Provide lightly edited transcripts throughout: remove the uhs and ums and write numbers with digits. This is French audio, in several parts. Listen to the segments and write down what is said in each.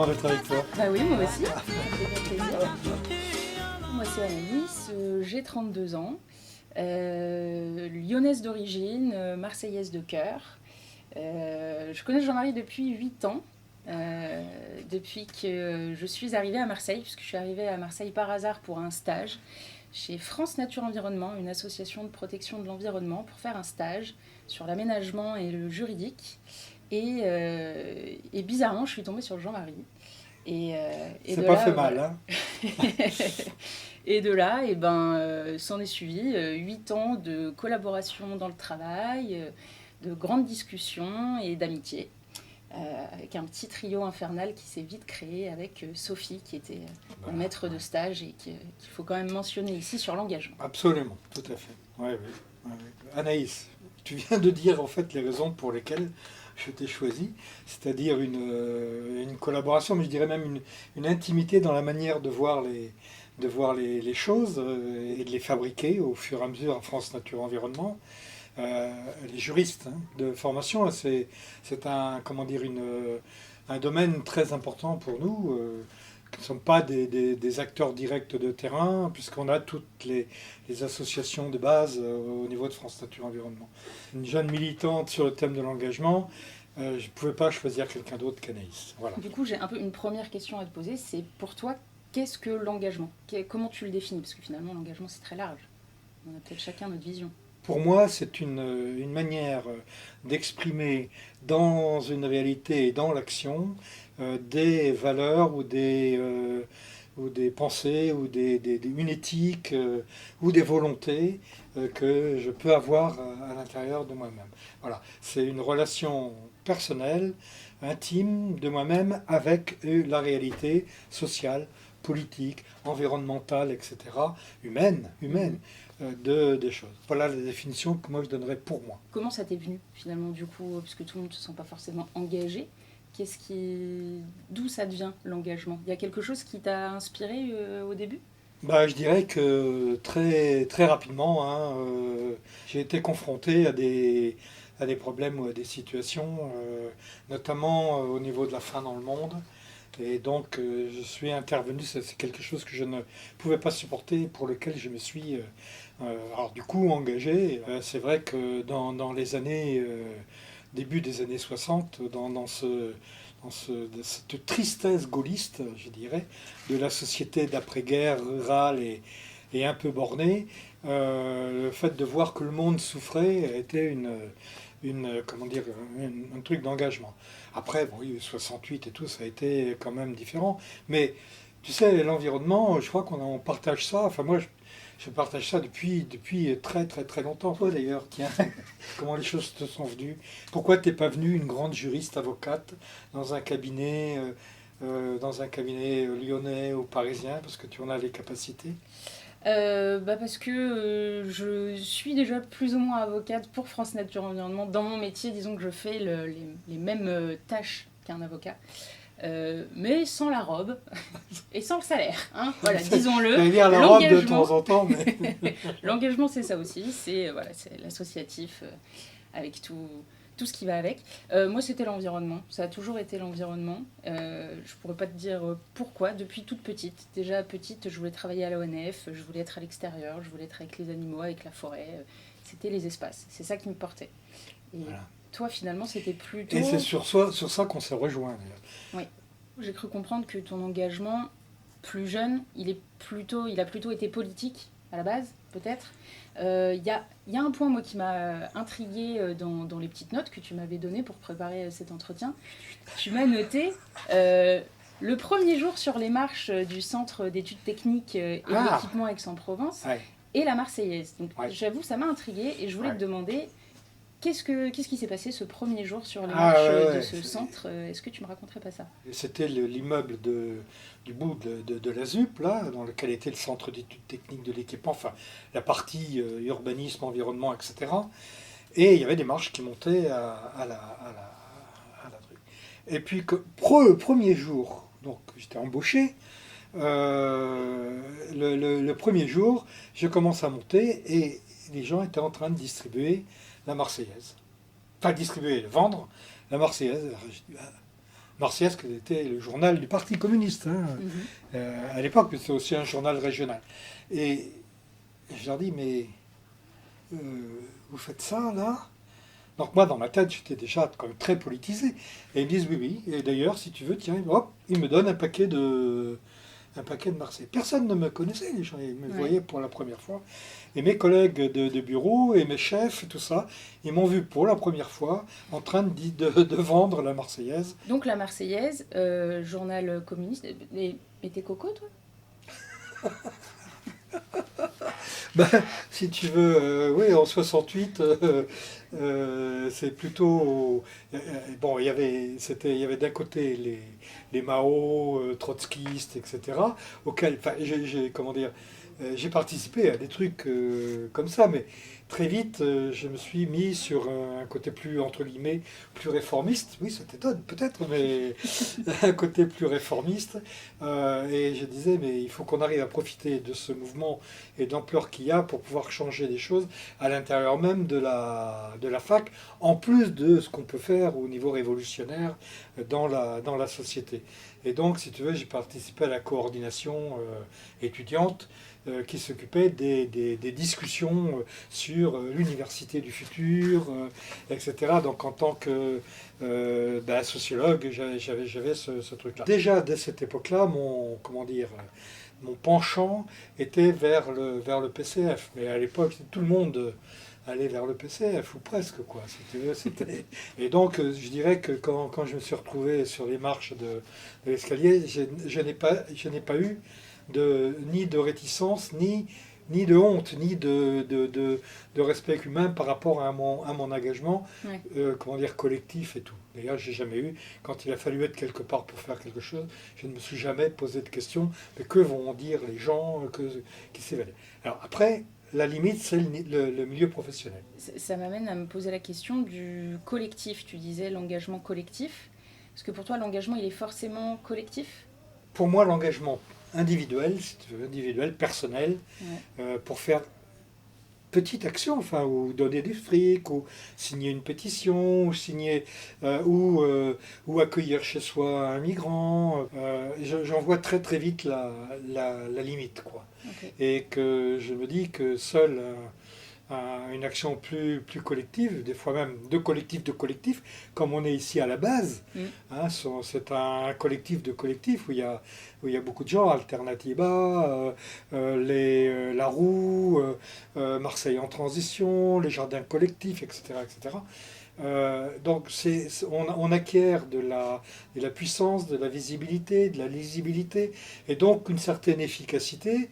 content d'être avec toi. Bah oui, moi aussi, ça me fait plaisir. Moi c'est Anaïs, j'ai 32 ans, lyonnaise d'origine, marseillaise de cœur. Je connais Jean-Marie depuis 8 ans, depuis que je suis arrivée à Marseille, puisque je suis arrivée à Marseille par hasard pour un stage chez France Nature Environnement, une association de protection de l'environnement, pour faire un stage sur l'aménagement et le juridique. Et bizarrement, je suis tombée sur Jean-Marie. Et C'est de pas là, fait mal, voilà. hein. Et de là, s'en est suivi 8 ans de collaboration dans le travail, de grandes discussions et d'amitié, avec un petit trio infernal qui s'est vite créé avec Sophie, qui était mon maître de stage et qu'il faut quand même mentionner ici sur l'engagement. Absolument, tout à fait. Ouais, oui, ouais, ouais. Anaïs, tu viens de dire en fait les raisons pour lesquelles je t'ai choisi, c'est-à-dire une collaboration, mais je dirais même une intimité dans la manière de voir les choses et de les fabriquer au fur et à mesure à France Nature Environnement. Les juristes de formation, c'est un, comment dire, un domaine très important pour nous. Nous ne sommes pas des acteurs directs de terrain, puisqu'on a toutes les associations de base au niveau de France Nature Environnement. Une jeune militante sur le thème de l'engagement, je ne pouvais pas choisir quelqu'un d'autre qu'Anaïs. Voilà. Du coup, j'ai un peu une première question à te poser, c'est pour toi, qu'est-ce que l'engagement ? Comment tu le définis ? Parce que finalement, l'engagement, c'est très large. On a peut-être chacun notre vision. Pour moi, c'est une manière d'exprimer dans une réalité et dans l'action des valeurs ou des pensées ou une éthique ou des volontés que je peux avoir à l'intérieur de moi-même. Voilà, c'est une relation personnelle, intime de moi-même avec la réalité sociale, politique, environnementale, etc., humaine. Des choses. Voilà la définition que moi je donnerais pour moi. Comment ça t'est venu finalement du coup, puisque tout le monde ne se sent pas forcément engagé, d'où ça devient l'engagement ? Il y a quelque chose qui t'a inspiré au début ? Bah, je dirais que très rapidement, j'ai été confronté à des problèmes ou à des situations, notamment au niveau de la faim dans le monde. Et donc, je suis intervenu, c'est quelque chose que je ne pouvais pas supporter, pour lequel je me suis, alors du coup, engagé. C'est vrai que dans les années, début des années 60, de cette tristesse gaulliste, je dirais, de la société d'après-guerre rurale et un peu bornée, le fait de voir que le monde souffrait était comment dire, un truc d'engagement. Après, bon, oui, 68 et tout, ça a été quand même différent. Mais tu sais, l'environnement, je crois qu'on partage ça. Enfin, moi, je partage ça depuis très très très longtemps. Toi d'ailleurs, tiens, comment les choses te sont venues? Pourquoi t'es pas venue une grande juriste avocate dans un cabinet, lyonnais ou parisien, parce que tu en as les capacités? Parce que je suis déjà plus ou moins avocate pour France Nature Environnement. Dans mon métier, disons que je fais les mêmes tâches qu'un avocat, mais sans la robe et sans le salaire. Hein, voilà, disons-le. J'allais dire la robe de temps en temps, mais... L'engagement, c'est ça aussi. C'est l'associatif avec tout ce qui va avec. Moi, c'était l'environnement. Ça a toujours été l'environnement. Je pourrais pas te dire pourquoi. Depuis toute petite. Déjà petite, je voulais travailler à l'ONF, je voulais être à l'extérieur, je voulais être avec les animaux, avec la forêt. C'était les espaces. C'est ça qui me portait. Et voilà. Toi, finalement, c'était plutôt... Et c'est sur ça qu'on s'est rejoints, d'ailleurs. Oui. J'ai cru comprendre que ton engagement, plus jeune, il a plutôt été politique, à la base, peut-être. Y a un point, moi, qui m'a intriguée dans les petites notes que tu m'avais données pour préparer cet entretien. Tu m'as noté le premier jour sur les marches du Centre d'études techniques et d'équipement Aix-en-Provence et la Marseillaise. Donc, j'avoue, ça m'a intriguée et je voulais te demander... Qu'est-ce qui s'est passé ce premier jour sur les marches de ce centre ? Est-ce que tu me raconterais pas ça ? C'était l'immeuble du bout de la ZUP, là, dans lequel était le centre d'études techniques de l'équipement, enfin la partie urbanisme, environnement, etc. Et il y avait des marches qui montaient à la truc. Et puis, premier jour, donc j'étais embauché, le premier jour, je commence à monter et les gens étaient en train de distribuer la Marseillaise. Pas distribuer, vendre la Marseillaise. Alors, je dis, Marseillaise, qui était le journal du Parti communiste, hein, à l'époque, mais c'est aussi un journal régional. Et je leur dis, mais vous faites ça, là? Donc moi, dans ma tête, j'étais déjà quand même très politisé. Et ils me disent, oui, oui, et d'ailleurs, si tu veux, tiens, hop, ils me donnent un paquet de Marseille. Personne ne me connaissait, les gens, ils me voyaient pour la première fois. Et mes collègues de bureau et mes chefs, tout ça, ils m'ont vu pour la première fois en train de vendre la Marseillaise. Donc la Marseillaise, journal communiste, et t'es coco, toi? Ben, si tu veux, oui, en 68, c'est plutôt... bon, il y avait d'un côté les Mao, trotskistes, etc., auxquels, enfin, comment dire, j'ai participé à des trucs comme ça, mais très vite, je me suis mis sur un côté plus, entre guillemets, plus réformiste. Oui, ça t'étonne peut-être, mais un côté plus réformiste. Et je disais, mais il faut qu'on arrive à profiter de ce mouvement et de l'ampleur qu'il y a pour pouvoir changer des choses à l'intérieur même de la fac, en plus de ce qu'on peut faire au niveau révolutionnaire dans la société. Et donc, si tu veux, j'ai participé à la coordination étudiante qui s'occupait des discussions sur l'université du futur, etc. Donc en tant que sociologue, j'avais ce truc-là. Déjà dès cette époque-là, comment dire, mon penchant était vers le PCF. Mais à l'époque, tout le monde allait vers le PCF, ou presque, quoi. Et donc, je dirais que quand je me suis retrouvé sur les marches de l'escalier, je n'ai pas eu ni de réticence, ni de honte, ni de respect humain par rapport à mon engagement, Ouais. comment dire, collectif et tout. D'ailleurs, j'ai jamais eu, quand il a fallu être quelque part pour faire quelque chose, je ne me suis jamais posé de questions, mais que vont dire les gens qui s'éveillent. Alors après, la limite, c'est le milieu professionnel. Ça m'amène à me poser la question du collectif. Tu disais l'engagement collectif. Est-ce que pour toi, l'engagement, il est forcément collectif? Pour moi, l'engagement individuel, si tu veux, individuel, personnel, Ouais. pour faire petite action, enfin, ou donner du fric, ou signer une pétition, ou signer, ou accueillir chez soi un migrant. J'en vois très très vite la limite, quoi. Okay. Et que je me dis que seule une action plus collective, des fois même de collectif, comme on est ici à la base. Hein, c'est un collectif de collectifs où il y a beaucoup de gens, Alternativa, la Roue, Marseille en transition, les jardins collectifs, etc. etc. Donc on acquiert de la puissance, de la visibilité, de la lisibilité, et donc une certaine efficacité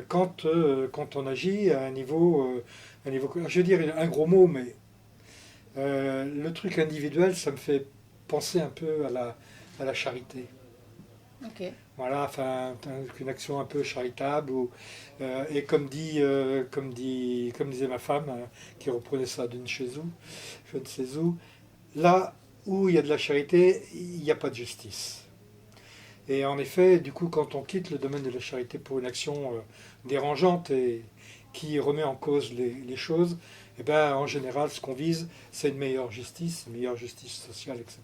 quand on agit à un niveau, je veux dire un gros mot, mais le truc individuel, ça me fait penser un peu à la charité. Ok. Voilà, enfin, une action un peu charitable. Et comme disait ma femme, qui reprenait ça d'une chez où, je ne sais où, là où il y a de la charité, il n'y a pas de justice. Et en effet, du coup, quand on quitte le domaine de la charité pour une action dérangeante et qui remet en cause les choses, eh ben, en général, ce qu'on vise, c'est une meilleure justice sociale, etc.,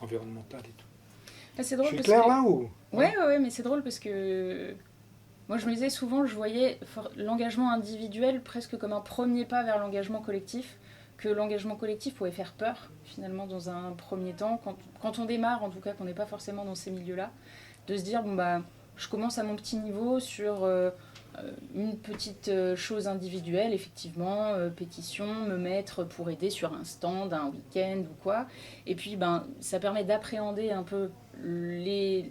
environnementale et tout. Ah, c'est Je drôle suis parce clair que... là ou? Ouais, mais c'est drôle parce que moi je me disais souvent, je voyais l'engagement individuel presque comme un premier pas vers l'engagement collectif, que l'engagement collectif pouvait faire peur finalement dans un premier temps, quand on démarre en tout cas, qu'on n'est pas forcément dans ces milieux-là, de se dire bon bah je commence à mon petit niveau sur une petite chose individuelle, effectivement, pétition, me mettre pour aider sur un stand, un week-end ou quoi. Et puis, ben, ça permet d'appréhender un peu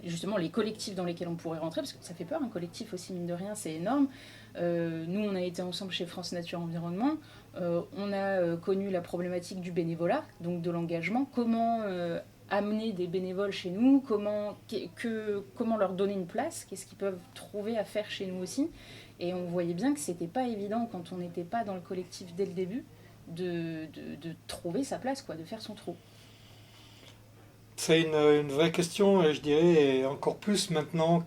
justement les collectifs dans lesquels on pourrait rentrer, parce que ça fait peur, un collectif aussi, mine de rien, c'est énorme. Nous, on a été ensemble chez France Nature Environnement. On a connu la problématique du bénévolat, donc de l'engagement. Comment amener des bénévoles chez nous, comment leur donner une place, qu'est-ce qu'ils peuvent trouver à faire chez nous aussi. Et on voyait bien que c'était pas évident quand on n'était pas dans le collectif dès le début de trouver sa place, quoi, de faire son trou. C'est une vraie question, et je dirais encore plus maintenant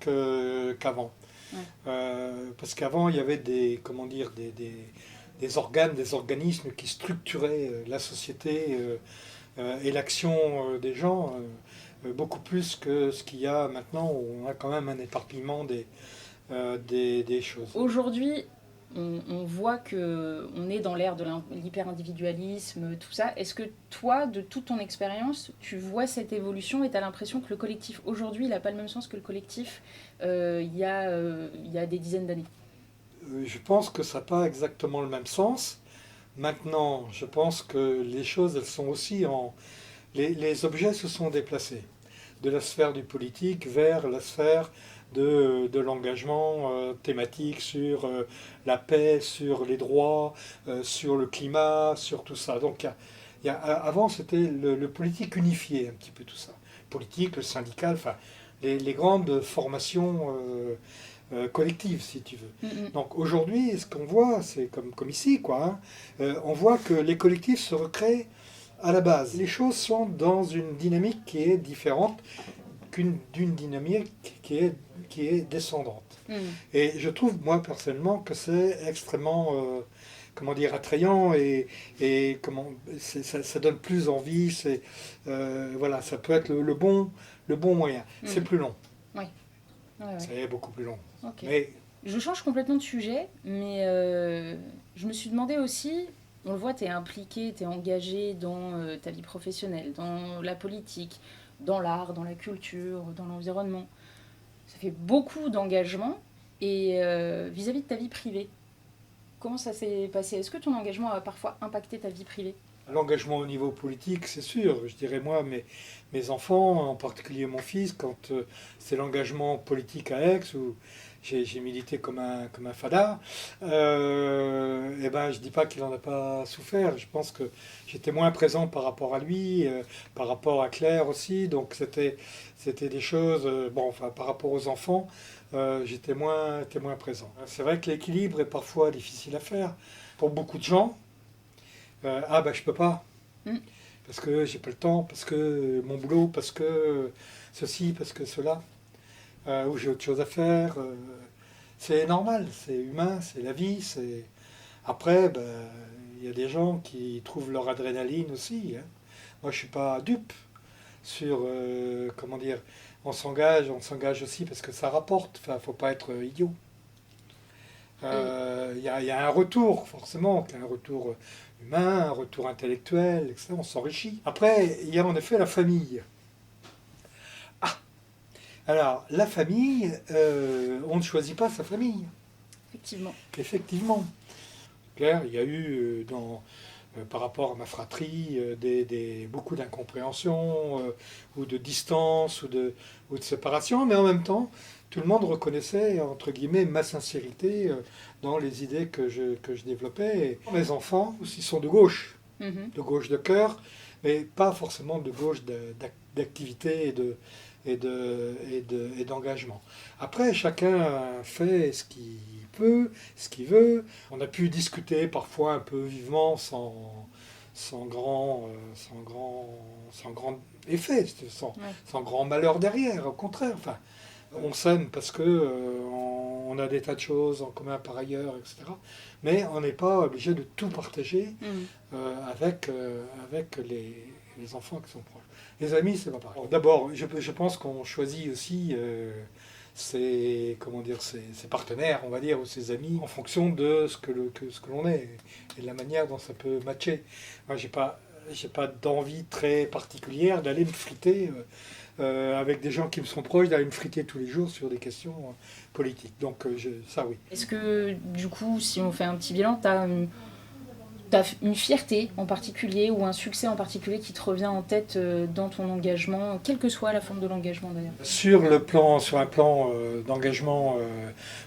qu'avant. Ouais. Parce qu'avant, il y avait des des organes, des organismes qui structuraient la société et l'action des gens, beaucoup plus que ce qu'il y a maintenant, où on a quand même un éparpillement des choses. Aujourd'hui, on voit qu'on est dans l'ère de l'hyper-individualisme, tout ça. Est-ce que toi, de toute ton expérience, tu vois cette évolution et tu as l'impression que le collectif aujourd'hui, il n'a pas le même sens que le collectif il y a des dizaines d'années? Je pense que ça n'a pas exactement le même sens. Maintenant, je pense que les choses, elles sont aussi en... Les objets se sont déplacés de la sphère du politique vers la sphère de l'engagement thématique sur la paix, sur les droits, sur le climat, sur tout ça. Donc avant, c'était le politique unifié un petit peu tout ça. Politique, le syndical, enfin les grandes formations collectives, si tu veux. Donc aujourd'hui, ce qu'on voit, c'est comme ici, quoi. On voit que les collectifs se recréent à la base. Les choses sont dans une dynamique qui est différente d'une dynamique qui est descendante. Et je trouve, moi, personnellement, que c'est extrêmement, comment dire, attrayant et ça donne plus envie. Voilà, ça peut être le bon moyen. C'est plus long. Oui. Ouais. C'est beaucoup plus long. Okay. Mais je change complètement de sujet, mais je me suis demandé aussi, on le voit, tu es impliqué, tu es engagé dans ta vie professionnelle, dans la politique, dans l'art, dans la culture, dans l'environnement. Ça fait beaucoup d'engagement. Et vis-à-vis de ta vie privée, comment ça s'est passé? Est-ce que ton engagement a parfois impacté ta vie privée? L'engagement au niveau politique, c'est sûr. Je dirais, moi, mes enfants, en particulier mon fils, quand c'est l'engagement politique à Aix, où j'ai milité comme un fada, et ben, je ne dis pas qu'il n'en a pas souffert. Je pense que j'étais moins présent par rapport à lui, par rapport à Claire aussi. Donc c'était des choses, bon, enfin, par rapport aux enfants, j'étais moins présent. C'est vrai que l'équilibre est parfois difficile à faire. Pour beaucoup de gens, ah ben je peux pas, parce que j'ai pas le temps, parce que mon boulot, parce que ceci, parce que cela, ou j'ai autre chose à faire. C'est normal, c'est humain, c'est la vie. Après, ben, y a des gens qui trouvent leur adrénaline aussi. Hein. Moi je suis pas dupe sur, comment dire, on s'engage aussi parce que ça rapporte, enfin faut pas être idiot. Y a un retour, forcément, un retour humain, un retour intellectuel, etc. On s'enrichit. Après, il y a en effet la famille. Ah, alors, la famille, on ne choisit pas sa famille. Effectivement. Claire, il y a eu, par rapport à ma fratrie, beaucoup d'incompréhension, ou de distance, ou de séparation, mais en même temps, tout le monde reconnaissait, entre guillemets, ma sincérité dans les idées que je développais. Et mes enfants aussi sont de gauche de cœur, mais pas forcément de gauche d'activité et d'engagement. Après, chacun fait ce qu'il peut, ce qu'il veut. On a pu discuter parfois un peu vivement sans grand effet, sans grand malheur derrière, au contraire. Enfin, on s'aime parce que on a des tas de choses en commun par ailleurs, etc. Mais on n'est pas obligé de tout partager avec les enfants qui sont proches. Les amis, c'est pas pareil. D'abord, je pense qu'on choisit aussi ses partenaires, on va dire, ou ses amis, en fonction de ce que l'on est et de la manière dont ça peut matcher. Moi, j'ai pas d'envie très particulière d'aller me friter avec des gens qui me sont proches, d'aller me friter tous les jours sur des questions politiques. Donc ça, oui. Est-ce que, du coup, si on fait un petit bilan, tu as une fierté en particulier ou un succès en particulier qui te revient en tête dans ton engagement, quelle que soit la forme de l'engagement d'ailleurs? Sur un plan d'engagement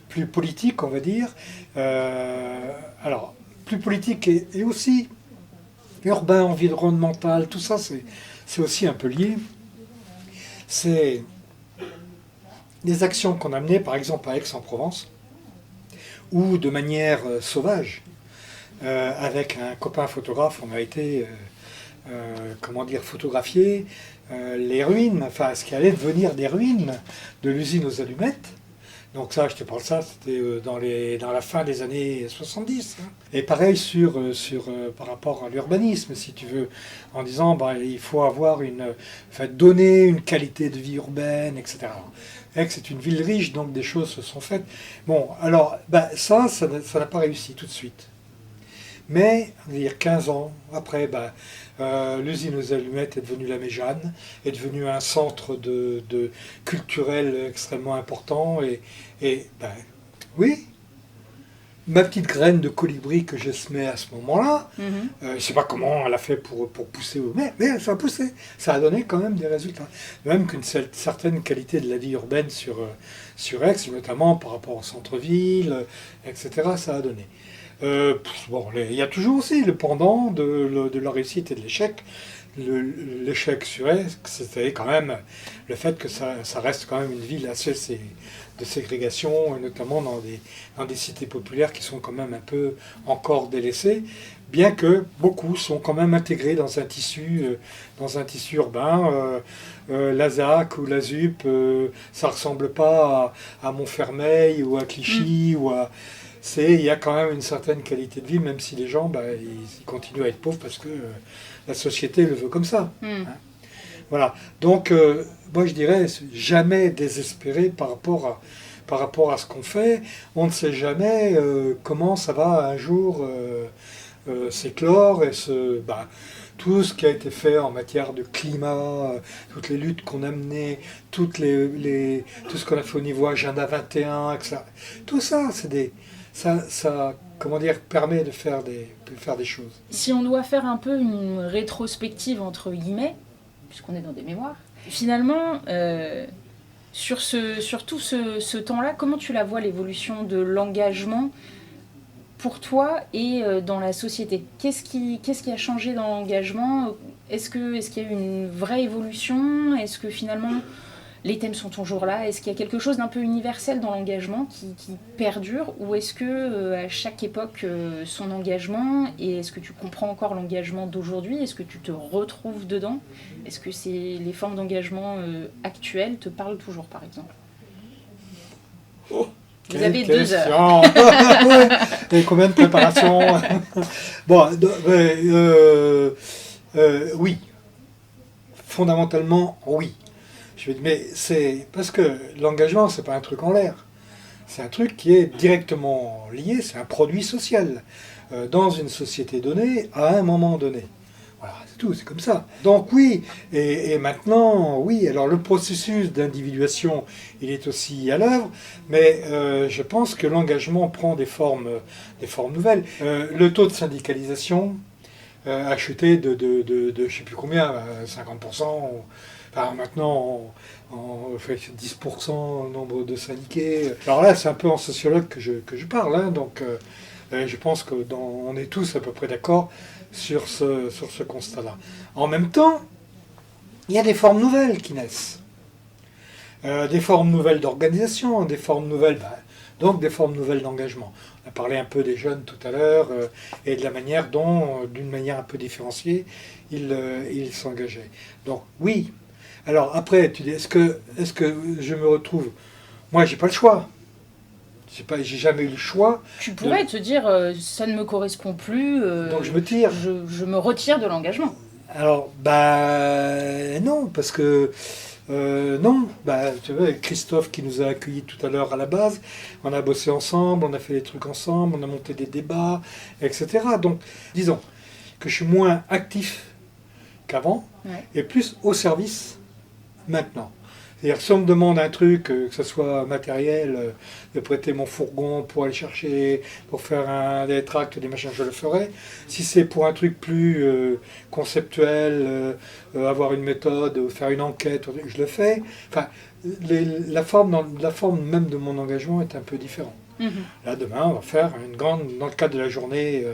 plus politique, on va dire, alors plus politique et aussi urbain, environnemental, tout ça c'est aussi un peu lié. C'est des actions qu'on a menées par exemple à Aix-en-Provence ou de manière sauvage. Avec un copain photographe, on a été photographier les ruines, enfin ce qui allait devenir des ruines de l'usine aux allumettes, Donc ça, je te parle ça, c'était dans la fin des années 70. Hein. Et pareil par rapport à l'urbanisme, si tu veux, en disant il faut avoir donner une qualité de vie urbaine, etc. Aix c'est une ville riche, donc des choses se sont faites. Bon, alors ça n'a pas réussi tout de suite. Mais, on va dire 15 ans après, l'usine aux allumettes est devenue la Méjane, est devenue un centre culturel extrêmement important. Oui, ma petite graine de colibri que je semais à ce moment-là, je ne sais pas comment elle a fait pour pousser, mais ça a poussé. Ça a donné quand même des résultats. Même qu'une certaine qualité de la vie urbaine sur Aix, notamment par rapport au centre-ville, etc., ça a donné. Il y a toujours aussi le pendant de la réussite et de l'échec. L'échec sur Aix, c'était quand même le fait que ça reste quand même une ville assez de ségrégation, et notamment dans des cités populaires qui sont quand même un peu encore délaissées, bien que beaucoup sont quand même intégrés dans un tissu urbain. La ZAC ou la ZUP, ça ne ressemble pas à Montfermeil ou à Clichy ou à... Il y a quand même une certaine qualité de vie, même si les gens ils continuent à être pauvres parce que la société le veut comme ça. Hein. Voilà. Donc, moi je dirais, jamais désespérer par rapport à ce qu'on fait. On ne sait jamais comment ça va un jour s'éclore et tout ce qui a été fait en matière de climat, toutes les luttes qu'on a menées, tout ce qu'on a fait au niveau Agenda 21, etc. Tout ça, ça permet de faire des choses. Si on doit faire un peu une rétrospective, entre guillemets, puisqu'on est dans des mémoires, finalement, sur tout ce temps-là, comment tu la vois, l'évolution de l'engagement pour toi et dans la société? Qu'est-ce qui a changé dans l'engagement? Est-ce qu'il y a eu une vraie évolution? Est-ce que finalement les thèmes sont toujours là? Est-ce qu'il y a quelque chose d'un peu universel dans l'engagement qui perdure? Ou est-ce que à chaque époque son engagement, et est-ce que tu comprends encore l'engagement d'aujourd'hui? Est-ce que tu te retrouves dedans? Est-ce que les formes d'engagement actuelles te parlent toujours, par exemple? Vous avez 2 heures. Et combien de préparations? Oui. Fondamentalement, oui. Mais c'est parce que l'engagement, c'est pas un truc en l'air. C'est un truc qui est directement lié, c'est un produit social dans une société donnée à un moment donné. Voilà, c'est tout, c'est comme ça. Donc oui, et maintenant, oui, alors le processus d'individuation, il est aussi à l'œuvre, mais je pense que l'engagement prend des formes nouvelles. Le taux de syndicalisation a chuté de je ne sais plus combien, 50%. Maintenant, on fait 10% le nombre de syndiqués. Alors là, c'est un peu en sociologue que je parle, hein, donc je pense qu'on est tous à peu près d'accord sur ce constat-là. En même temps, il y a des formes nouvelles qui naissent. Des formes nouvelles d'organisation, des formes nouvelles, donc des formes nouvelles d'engagement. On a parlé un peu des jeunes tout à l'heure et de la manière dont, d'une manière un peu différenciée, ils s'engageaient. Donc oui. Alors après, tu dis, est-ce que je me retrouve? Moi, j'ai pas le choix. J'ai jamais eu le choix. Tu pourrais te dire, ça ne me correspond plus. Donc je me tire. Je me retire de l'engagement. Alors, non, parce que non, tu vois, Christophe qui nous a accueillis tout à l'heure à la base, on a bossé ensemble, on a fait des trucs ensemble, on a monté des débats, etc. Donc, disons que je suis moins actif qu'avant, et plus au service maintenant. C'est-à-dire, si on me demande un truc, que ce soit matériel, de prêter mon fourgon pour aller chercher, pour faire des tracts, des machins, je le ferai. Si c'est pour un truc plus conceptuel, avoir une méthode, faire une enquête, je le fais. Enfin, la forme même de mon engagement est un peu différente. Là, demain, on va faire dans le cadre de la journée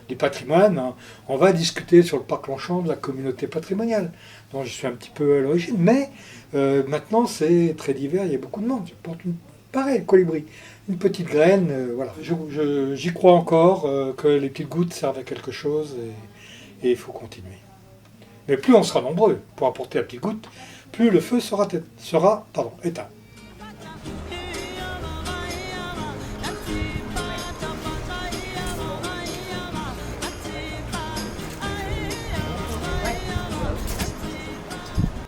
du patrimoine, hein, on va discuter sur le parc Longchamp de la communauté patrimoniale, dont je suis un petit peu à l'origine, mais maintenant c'est très divers, il y a beaucoup de monde. Je porte pareil, colibri, une petite graine, voilà. J'y crois encore que les petites gouttes servent à quelque chose et il faut continuer. Mais plus on sera nombreux pour apporter la petite goutte, plus le feu sera éteint.